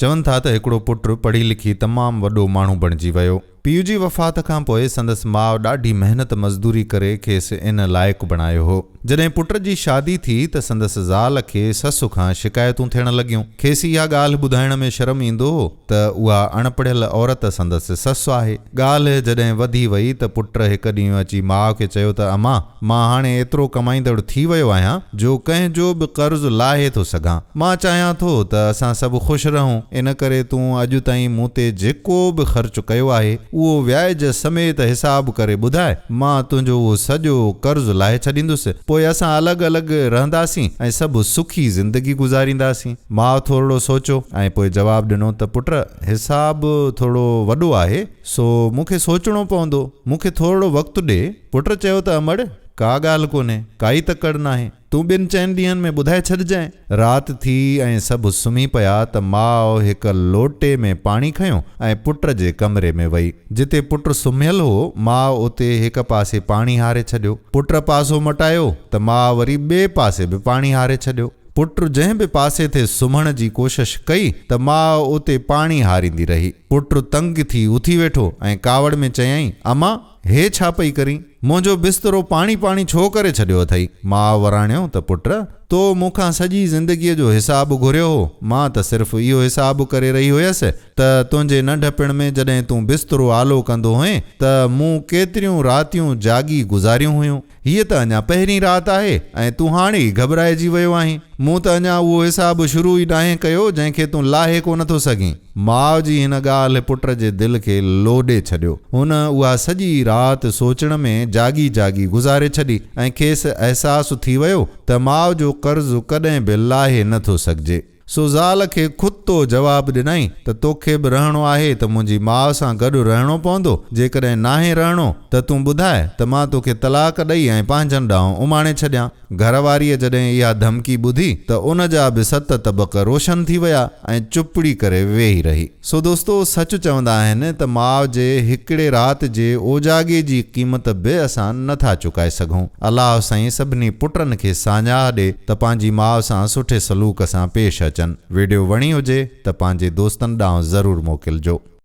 चवनि था त हिकिड़ो पुटु पढ़ी लिखी तमामु वॾो माण्हू बणिजी वियो। पीउ जी वफ़ात खां पोइ संदसि माउ ॾाढी महिनत मज़दूरी करे खेसि इन लाइक़ु बणायो हो। जॾहिं पुट जी शादी थी त संदसि ज़ाल खे ससु खां शिकायतूं थियण लॻियूं। खेसि इहा ॻाल्हि ॿुधाइण में शर्म ईंदो हो त उहा अणपढ़ियल औरत संदसि ससु आहे। ॻाल्हि जॾहिं वधी वई त पुट हिकु ॾींहुं अची माउ खे चयो त अमां, मां हाणे एतिरो कमाईंदड़ थी वियो आहियां जो कंहिंजो बि कर्ज़ु लाहे थो सघां। मां चाहियां थो त असां सभु ख़ुशि रहूं, इन करे तूं अॼु ताईं मूं ते जेको बि ख़र्चु कयो आहे उहो व्याज समेत हिसाब करे ॿुधाए। मां तुंहिंजो उहो सॼो कर्ज़ु लाहे छॾींदुसि, पोइ असां अलॻि अलॻि रहंदासीं ऐं सभु सुखी ज़िंदगी गुज़ारींदासीं। माउ थोरो सोचो ऐं पोइ जवाबु ॾिनो त पुट, हिसाबु थोरो वॾो आहे, सो मूंखे सोचणो पवंदो, मूंखे थोरो वक़्तु ॾे। पुट चयो त अमड़, का ॻाल्हि कोन्हे, काई तकड़ नाहे, तूं 2-4 ॾींहंनि में ॿुधाए छॾिजांइ। राति थी ऐं सभु सुम्ही पिया त माउ हिकु लोटे में पाणी खयो ऐं पुट जे कमरे में वई। जिते पुट सुम्हियल हो माउ उते हिकु पासे पाणी हारे छॾियो। पुट पासो मटायो त माउ वरी ॿिए पासे बि पाणी हारे छॾियो। पुट जंहिं बि पासे ते सुम्हण जी कोशिश कई त माउ उते पाणी हारींदी रही। पुट तंग थी उथी वेठो ऐं कावड़ में चयईं, अमां, हे छा पई करी? मुंहिंजो बिस्तरो पाणी पाणी छो करे छॾियो अथई? माउ वराणियो त पुट, तो मूंखां सॼी ज़िंदगीअ जो हिसाबु घुरियो हो। मां त सिर्फ़ु इहो हिसाबु करे रही हुयसि त तुंहिंजे नंढपिण में जॾहिं तूं बिस्तरो आलो कंदो हुएं त मूं केतिरियूं रातियूं जागी गुज़ारियूं हुयूं। हीअ त अञा पहिरीं राति आहे ऐं तूं हाणे ई घबराइजी वियो आहीं। मूं त अञा उहो हिसाबु शुरू ई नाहे कयो जंहिंखे तूं लाहे कोन थो सघीं। माउ जी हिन ॻाल्हि पुट जे दिलि खे लोॾे छॾियो। हुन उहा सॼी राति सोचण में जागी जागी गुज़ारे छॾी ऐं खेसि अहसासु थी वियो त माउ जो कर्ज़ु कॾहिं बि लाहे नथो सघिजे। सो ज़ाल खे खुद तो जवाबु ॾिनई त तोखे बि रहणो आहे त मुंहिंजी माउ सां गॾु रहणो पवंदो। जेकॾहिं नाहे रहणो त तूं ॿुधाए त मां तोखे तलाक ॾेई ऐं पंहिंजनि ॾांहुं उमाणे छॾियां। घरवारीअ जॾहिं इहा धमकी ॿुधी त उन जा बि 7 तबक़ रोशन थी विया ऐं चुपड़ी करे वेही रही। सो दोस्तो, सच चवंदा आहिनि त माउ जे हिकिड़े राति जे ओजागे जी क़ीमत बि असां नथा चुकाए सघूं। अलाह साईं सभिनी पुटनि खे साञाह ॾे त पंहिंजी माउ सां सुठे सलूक सां पेश अचनि। वीडियो वणी हुजे त पंहिंजे दोस्तनि ॾांहुं ज़रूरु मोकिलिजो।